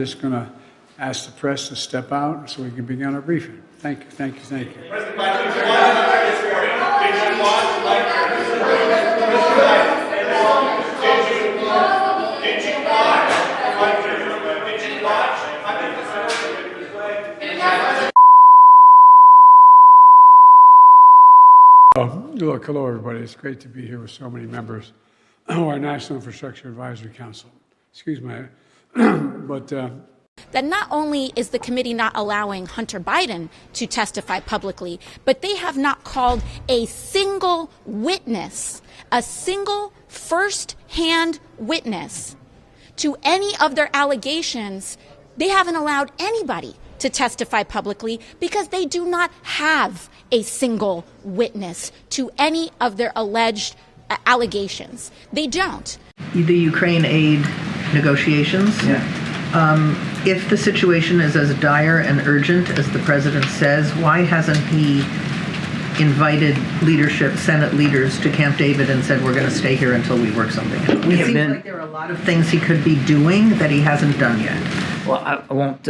Just going to ask the press to step out so we can begin our briefing. Thank you, thank you, thank you. Look, hello everybody. It's great to be here with so many members of our National Infrastructure Advisory Council. Excuse me, that not only is the committee not allowing Hunter Biden to testify publicly, but they have not called a single witness, a single first-hand witness to any of their allegations. They haven't allowed anybody to testify publicly because they do not have a single witness to any of their alleged allegations. They don't. The Ukraine aid negotiations. If the situation is as dire and urgent as the president says, why hasn't he invited leadership, Senate leaders, to Camp David and said, we're going to stay here until we work something out? It seems like there are a lot of things he could be doing that he hasn't done yet. Well, I won't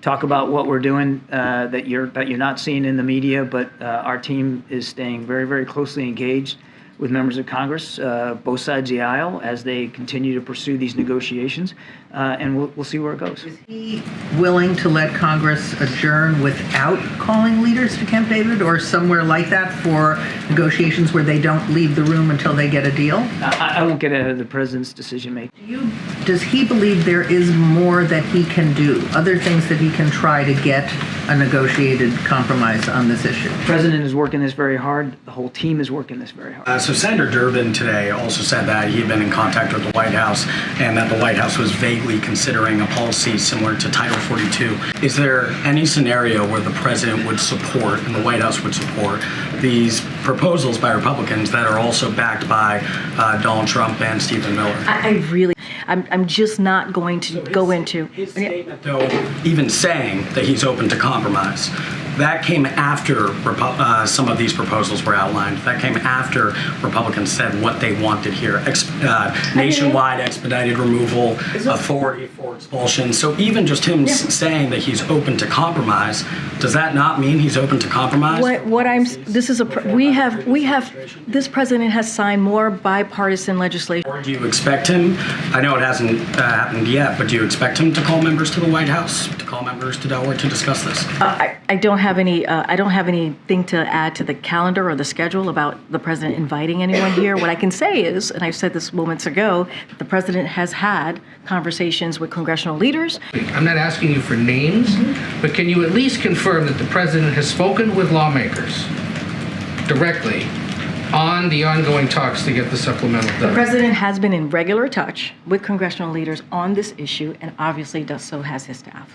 talk about what we're doing that you're not seeing in the media, but our team is staying very, very closely engaged with members of Congress, both sides of the aisle, as they continue to pursue these negotiations, and we'll see where it goes. Is he willing to let Congress adjourn without calling leaders to Camp David or somewhere like that for negotiations where they don't leave the room until they get a deal? I won't get ahead of the president's decision making. Does he believe there is more that he can do, other things that he can try to get a negotiated compromise on this issue? The president is working this very hard. The whole team is working this very hard. So Senator Durbin today also said that he had been in contact with the White House and that the White House was vaguely considering a policy similar to Title 42. Is there any scenario where the president would support and the White House would support these proposals by Republicans that are also backed by Donald Trump and Stephen Miller? I'm just not going to go into. His statement, though, even saying that he's open to compromise, that came after some of these proposals were outlined. That came after Republicans said what they wanted here. Nationwide expedited removal, authority for expulsion. So even just him saying that he's open to compromise, does that not mean he's open to compromise? This president has signed more bipartisan legislation. Or do you expect him, I know it hasn't happened yet, but do you expect him to call members to the White House, to call members to Delaware to discuss this? I don't have anything to add to the calendar or the schedule about the president inviting anyone here. What I can say is, and I said this moments ago, that the president has had conversations with congressional leaders. I'm not asking you for names, but can you at least confirm that the president has spoken with lawmakers directly on the ongoing talks to get the supplemental done? The president has been in regular touch with congressional leaders on this issue, and obviously so has his staff.